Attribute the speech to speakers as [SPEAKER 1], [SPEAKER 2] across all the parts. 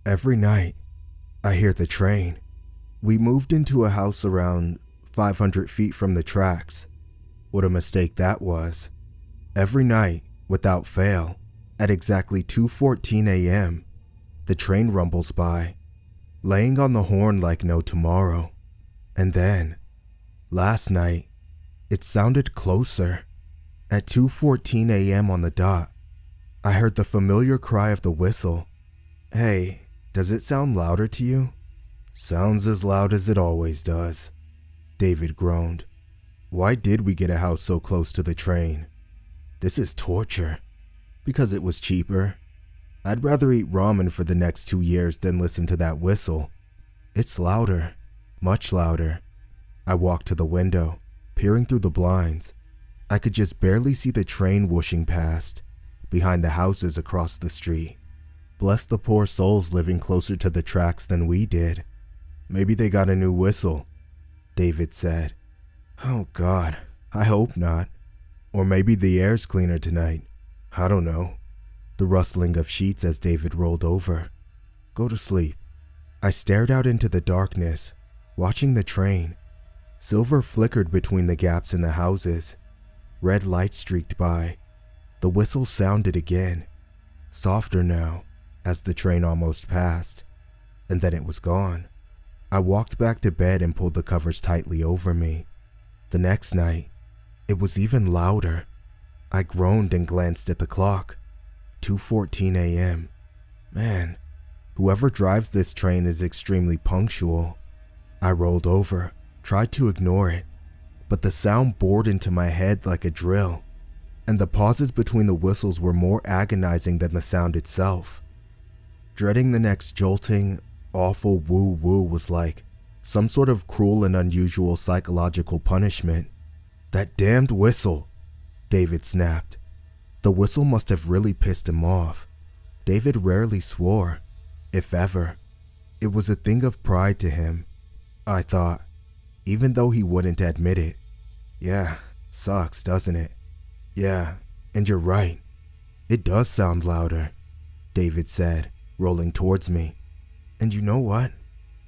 [SPEAKER 1] Every night, I hear the train. We moved into a house around 500 feet from the tracks. What a mistake that was. Every night, without fail, at exactly 2:14 a.m., the train rumbles by, laying on the horn like no tomorrow. And then, last night, it sounded closer. At 2:14 a.m. on the dot, I heard the familiar cry of the whistle. Hey, does it sound louder to you? Sounds as loud as it always does, David groaned. Why did we get a house so close to the train? This is torture. Because it was cheaper. I'd rather eat ramen for the next 2 years than listen to that whistle. It's louder, much louder. I walked to the window, peering through the blinds. I could just barely see the train whooshing past, behind the houses across the street. Bless the poor souls living closer to the tracks than we did. Maybe they got a new whistle, David said. Oh God, I hope not. Or maybe the air's cleaner tonight. I don't know. The rustling of sheets as David rolled over. Go to sleep. I stared out into the darkness, watching the train. Silver flickered between the gaps in the houses. Red lights streaked by. The whistle sounded again, softer now, as the train almost passed, and then it was gone. I walked back to bed and pulled the covers tightly over me. The next night, it was even louder. I groaned and glanced at the clock. 2:14 a.m. Man, whoever drives this train is extremely punctual. I rolled over, tried to ignore it, but the sound bored into my head like a drill, and the pauses between the whistles were more agonizing than the sound itself. Dreading the next jolting, awful woo-woo was like some sort of cruel and unusual psychological punishment. That damned whistle, David snapped. The whistle must have really pissed him off. David rarely swore, if ever. It was a thing of pride to him, I thought, even though he wouldn't admit it. Yeah, sucks, doesn't it? Yeah, and you're right. It does sound louder, David said, rolling towards me. And you know what?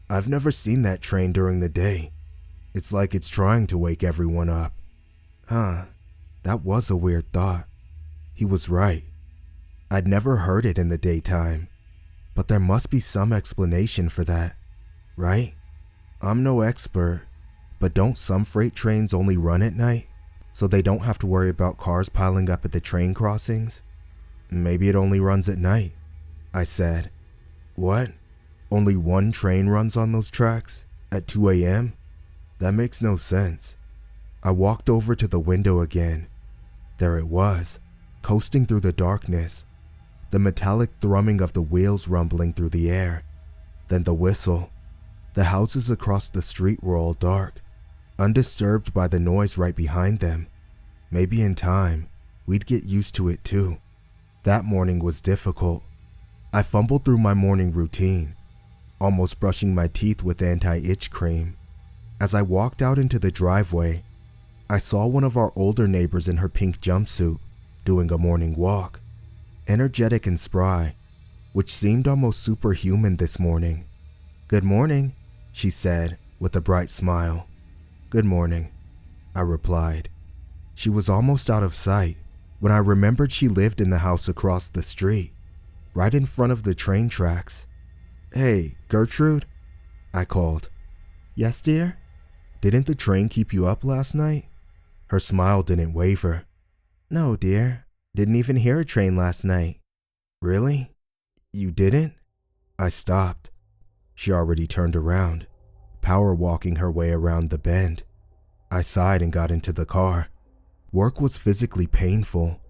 [SPEAKER 1] I've never seen that train during the day. It's like it's trying to wake everyone up. Huh, that was a weird thought. He was right. I'd never heard it in the daytime, but there must be some explanation for that, right? I'm no expert, but don't some freight trains only run at night, so they don't have to worry about cars piling up at the train crossings? Maybe it only runs at night, I said. What? Only one train runs on those tracks? At 2 a.m.? That makes no sense. I walked over to the window again. There it was, coasting through the darkness, the metallic thrumming of the wheels rumbling through the air. Then the whistle. The houses across the street were all dark, undisturbed by the noise right behind them. Maybe in time, we'd get used to it too. That morning was difficult. I fumbled through my morning routine, almost brushing my teeth with anti-itch cream. As I walked out into the driveway, I saw one of our older neighbors in her pink jumpsuit doing a morning walk, energetic and spry, which seemed almost superhuman this morning. Good morning, she said with a bright smile. Good morning, I replied. She was almost out of sight when I remembered she lived in the house across the street, right in front of the train tracks. Hey, Gertrude, I called. Yes, dear? Didn't the train keep you up last night? Her smile didn't waver. No, dear. Didn't even hear a train last night. Really? You didn't? I stopped. She already turned around, power walking her way around the bend. I sighed and got into the car. Work was physically painful.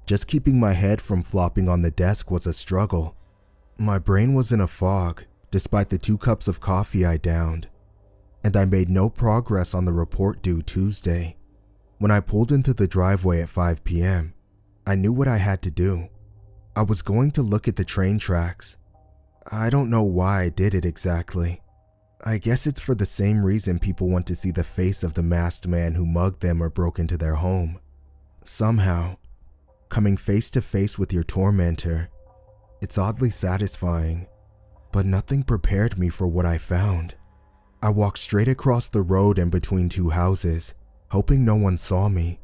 [SPEAKER 1] Just keeping my head from flopping on the desk was a struggle. My brain was in a fog, despite the 2 cups of coffee I downed, and I made no progress on the report due Tuesday. When I pulled into the driveway at 5 p.m., I knew what I had to do. I was going to look at the train tracks. I don't know why I did it exactly. I guess it's for the same reason people want to see the face of the masked man who mugged them or broke into their home. Somehow, coming face to face with your tormentor, it's oddly satisfying. but nothing prepared me for what I found. I walked straight across the road and between two houses, hoping no one saw me.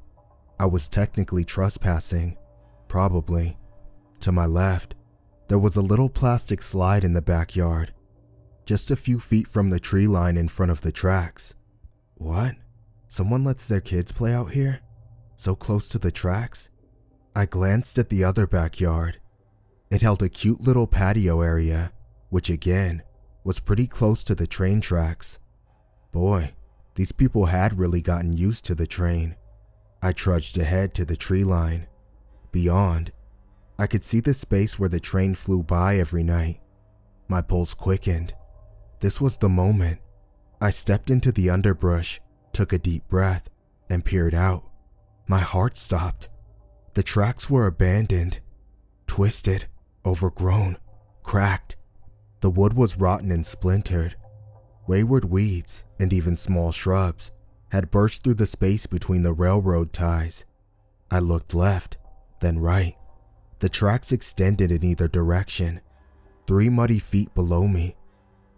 [SPEAKER 1] I was technically trespassing, probably. To my left, there was a little plastic slide in the backyard, just a few feet from the tree line in front of the tracks. What? Someone lets their kids play out here? So close to the tracks? I glanced at the other backyard. It held a cute little patio area, which again, was pretty close to the train tracks. Boy, these people had really gotten used to the train. I trudged ahead to the tree line. Beyond, I could see the space where the train flew by every night. My pulse quickened. This was the moment. I stepped into the underbrush, took a deep breath, and peered out. My heart stopped. The tracks were abandoned, twisted, overgrown, cracked. The wood was rotten and splintered. Wayward weeds and even small shrubs had burst through the space between the railroad ties. I looked left, then right. The tracks extended in either direction, 3 muddy feet below me,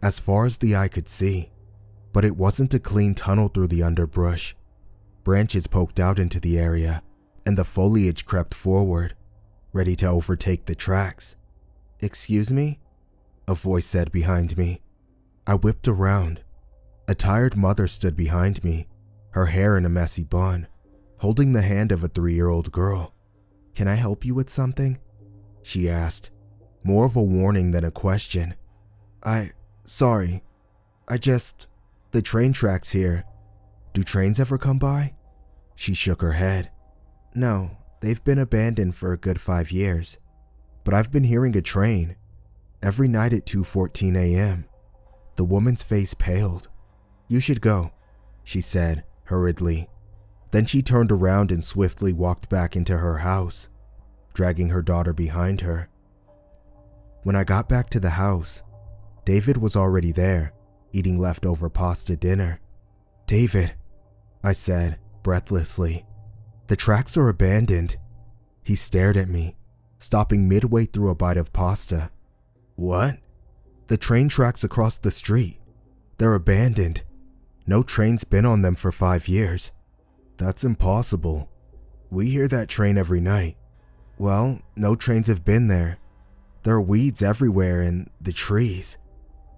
[SPEAKER 1] as far as the eye could see. But it wasn't a clean tunnel through the underbrush. Branches poked out into the area, and the foliage crept forward, ready to overtake the tracks. "Excuse me?" a voice said behind me. I whipped around. A tired mother stood behind me, her hair in a messy bun, holding the hand of a 3-year-old girl. "Can I help you with something?" she asked, more of a warning than a question. Sorry, the train tracks here. Do trains ever come by?" She shook her head. "No, they've been abandoned for a good 5 years. But I've been hearing a train, every night at 2:14 a.m. The woman's face paled. "You should go," she said, hurriedly. Then she turned around and swiftly walked back into her house, dragging her daughter behind her. When I got back to the house, David was already there, eating leftover pasta dinner. "David," I said, breathlessly, "the tracks are abandoned." He stared at me, stopping midway through a bite of pasta. "What?" "The train tracks across the street. They're abandoned. No train's been on them for 5 years. "That's impossible. We hear that train every night." "Well, no trains have been there. There are weeds everywhere and the trees."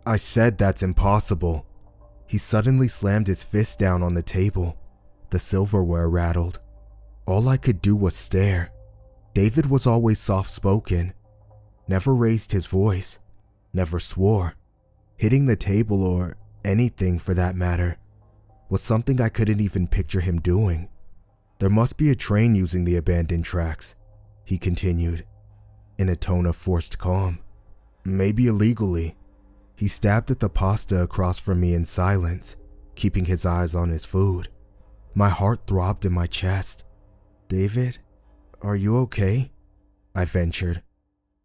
[SPEAKER 1] I said that's impossible. He suddenly slammed his fist down on the table. The silverware rattled. All I could do was stare. David was always soft-spoken, never raised his voice, never swore. Hitting the table, or anything for that matter, was something I couldn't even picture him doing. "There must be a train using the abandoned tracks," he continued, in a tone of forced calm. "Maybe illegally." He stabbed at the pasta across from me in silence, keeping his eyes on his food. My heart throbbed in my chest. "David, are you okay?" I ventured.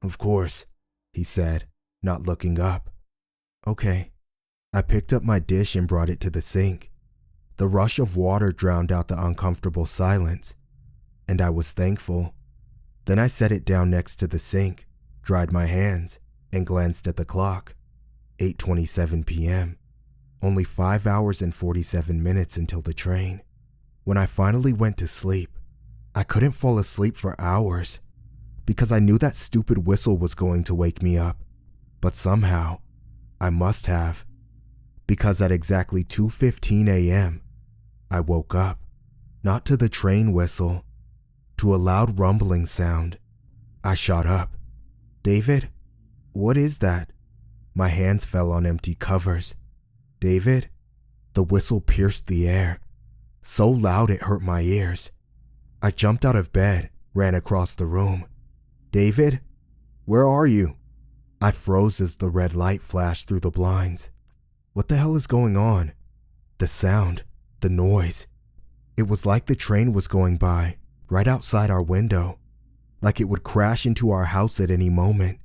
[SPEAKER 1] "Of course," he said, not looking up. "Okay." I picked up my dish and brought it to the sink. The rush of water drowned out the uncomfortable silence, and I was thankful. Then I set it down next to the sink, dried my hands, and glanced at the clock. 8:27 p.m. Only 5 hours and 47 minutes until the train. When I finally went to sleep, I couldn't fall asleep for hours because I knew that stupid whistle was going to wake me up. But somehow, I must have, because at exactly 2:15 a.m., I woke up, not to the train whistle, to a loud rumbling sound. I shot up. "David, what is that?" My hands fell on empty covers. "David?" The whistle pierced the air, so loud it hurt my ears. I jumped out of bed, ran across the room. "David? Where are you?" I froze as the red light flashed through the blinds. What the hell is going on? The sound, the noise. It was like the train was going by, right outside our window. Like it would crash into our house at any moment,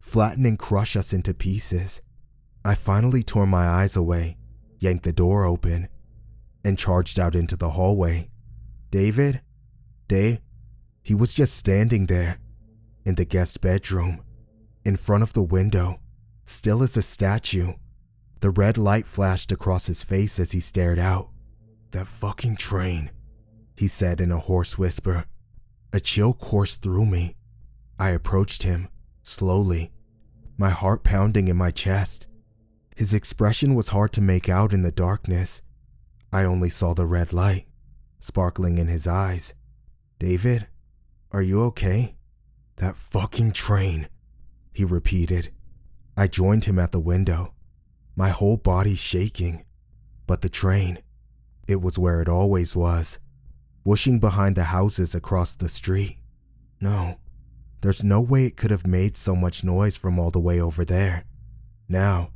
[SPEAKER 1] flatten and crush us into pieces. I finally tore my eyes away, yanked the door open, and charged out into the hallway. "David? Dave?" He was just standing there, in the guest bedroom, in front of the window, still as a statue. The red light flashed across his face as he stared out. "That fucking train," he said in a hoarse whisper. A chill coursed through me. I approached him, slowly, my heart pounding in my chest. His expression was hard to make out in the darkness. I only saw the red light, sparkling in his eyes. "David, are you okay?" "That fucking train," he repeated. I joined him at the window, my whole body shaking. But the train, it was where it always was, whooshing behind the houses across the street. No, there's no way it could have made so much noise from all the way over there. Now,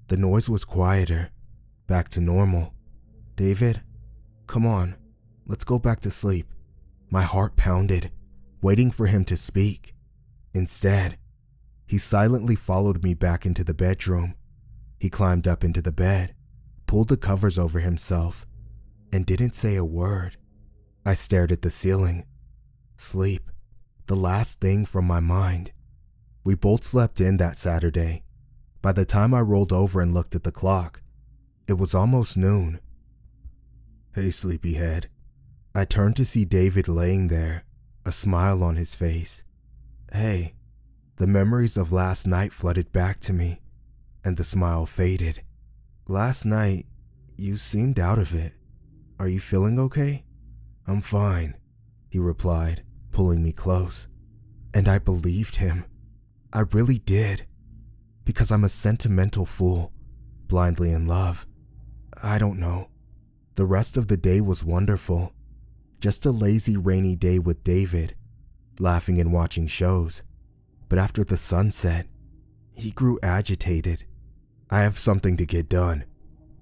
[SPEAKER 1] the noise was quieter, back to normal. "David, come on, let's go back to sleep." My heart pounded, waiting for him to speak. Instead, he silently followed me back into the bedroom. He climbed up into the bed, pulled the covers over himself, and didn't say a word. I stared at the ceiling. Sleep, the last thing from my mind. We both slept in that Saturday. By the time I rolled over and looked at the clock, it was almost noon. "Hey, sleepyhead." I turned to see David laying there, a smile on his face. "Hey." The memories of last night flooded back to me, and the smile faded. "Last night, you seemed out of it. Are you feeling okay?" "I'm fine," he replied, pulling me close. And I believed him. I really did. Because I'm a sentimental fool, blindly in love. I don't know. The rest of the day was wonderful. Just a lazy, rainy day with David, laughing and watching shows. But after the sun set, he grew agitated. "I have something to get done,"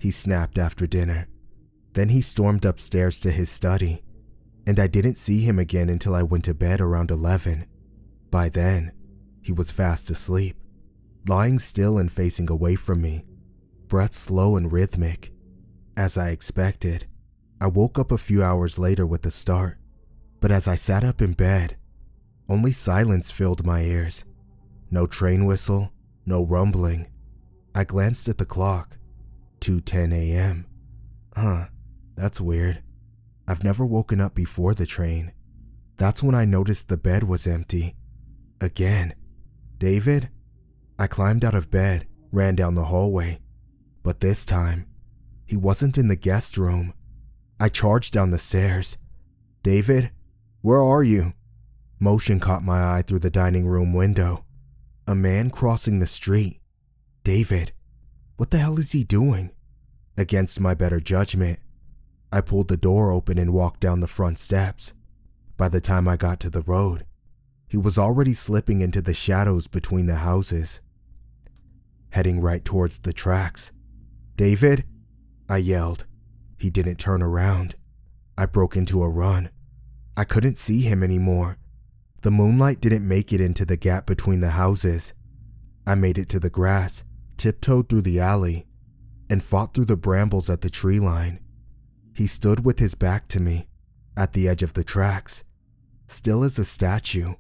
[SPEAKER 1] he snapped after dinner. Then he stormed upstairs to his study, and I didn't see him again until I went to bed around 11. By then, he was fast asleep, lying still and facing away from me, breath slow and rhythmic. As I expected, I woke up a few hours later with a start, but as I sat up in bed, only silence filled my ears. No train whistle, no rumbling. I glanced at the clock, 2:10 a.m. That's weird. I've never woken up before the train. That's when I noticed the bed was empty. Again. "David?" I climbed out of bed, ran down the hallway. But this time, he wasn't in the guest room. I charged down the stairs. "David, where are you?" Motion caught my eye through the dining room window. A man crossing the street. David, what the hell is he doing? Against my better judgment, I pulled the door open and walked down the front steps. By the time I got to the road, he was already slipping into the shadows between the houses, heading right towards the tracks. "David?" I yelled. He didn't turn around. I broke into a run. I couldn't see him anymore. The moonlight didn't make it into the gap between the houses. I made it to the grass, tiptoed through the alley, and fought through the brambles at the tree line. He stood with his back to me, at the edge of the tracks, still as a statue.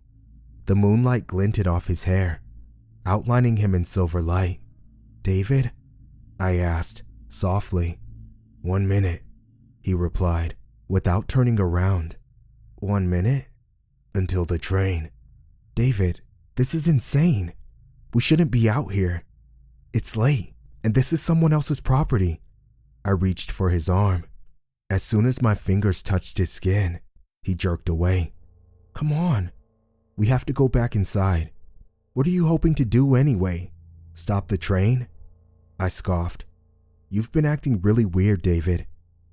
[SPEAKER 1] The moonlight glinted off his hair, outlining him in silver light. "David?" I asked, softly. "1 minute," he replied, without turning around. "1 minute? Until the train." "David, this is insane. We shouldn't be out here. It's late, and this is someone else's property." I reached for his arm. As soon as my fingers touched his skin, he jerked away. "Come on. We have to go back inside. What are you hoping to do anyway? Stop the train?" I scoffed. "You've been acting really weird, David,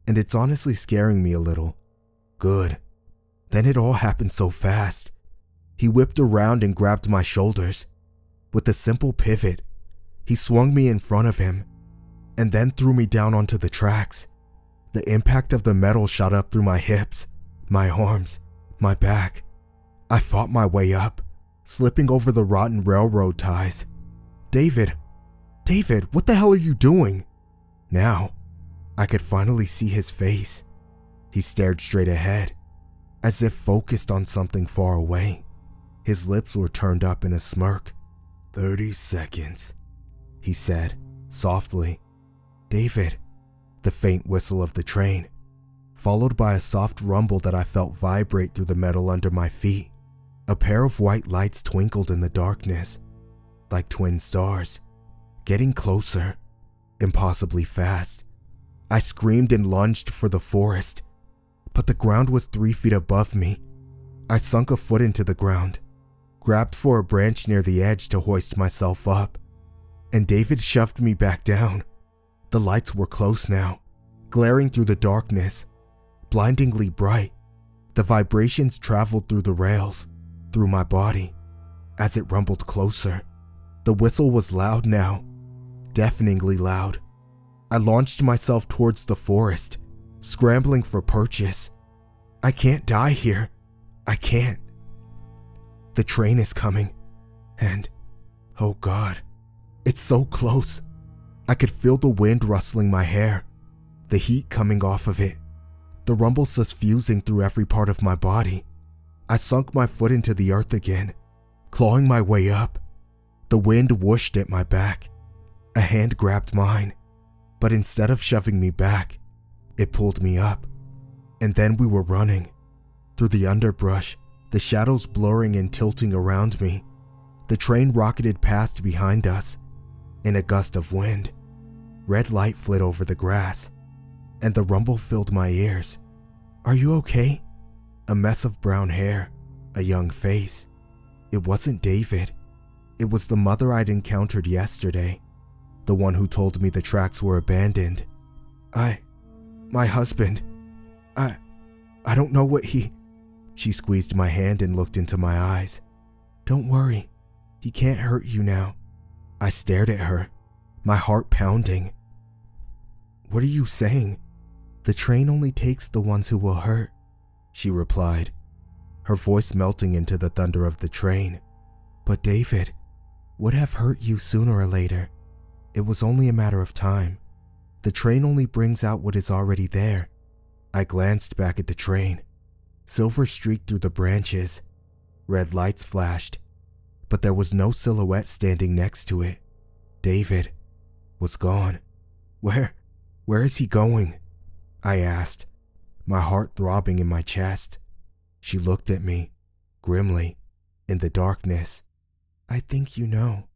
[SPEAKER 1] and it's honestly scaring me a little." "Good." Then it all happened so fast. He whipped around and grabbed my shoulders. With a simple pivot, he swung me in front of him, and then threw me down onto the tracks. The impact of the metal shot up through my hips, my arms, my back. I fought my way up, slipping over the rotten railroad ties. David, what the hell are you doing?" Now, I could finally see his face. He stared straight ahead, as if focused on something far away. His lips were turned up in a smirk. 30 seconds. he said, softly. "David." The faint whistle of the train, followed by a soft rumble that I felt vibrate through the metal under my feet. A pair of white lights twinkled in the darkness, like twin stars, getting closer, impossibly fast. I screamed and lunged for the forest, but the ground was 3 feet above me. I sunk a foot into the ground, grabbed for a branch near the edge to hoist myself up, and David shoved me back down. The lights were close now, glaring through the darkness, blindingly bright. The vibrations traveled through the rails, through my body, as it rumbled closer. The whistle was loud now, deafeningly loud. I launched myself towards the forest, scrambling for purchase. I can't die here. I can't. The train is coming, and, oh God, it's so close. I could feel the wind rustling my hair, the heat coming off of it, the rumble suffusing through every part of my body. I sunk my foot into the earth again, clawing my way up. The wind whooshed at my back. A hand grabbed mine, but instead of shoving me back, it pulled me up. And then we were running, through the underbrush, the shadows blurring and tilting around me. The train rocketed past behind us, in a gust of wind. Red light flit over the grass, and the rumble filled my ears. "Are you okay?" A mess of brown hair, a young face. It wasn't David. It was the mother I'd encountered yesterday, the one who told me the tracks were abandoned. My husband, I don't know what he..." She squeezed my hand and looked into my eyes. "Don't worry, he can't hurt you now." I stared at her, my heart pounding. "What are you saying?" "The train only takes the ones who will hurt," she replied, her voice melting into the thunder of the train. "But David would have hurt you sooner or later. It was only a matter of time. The train only brings out what is already there." I glanced back at the train. Silver streaked through the branches. Red lights flashed, but there was no silhouette standing next to it. David was gone. Where is he going?" I asked, my heart throbbing in my chest. She looked at me, grimly, in the darkness. "I think you know."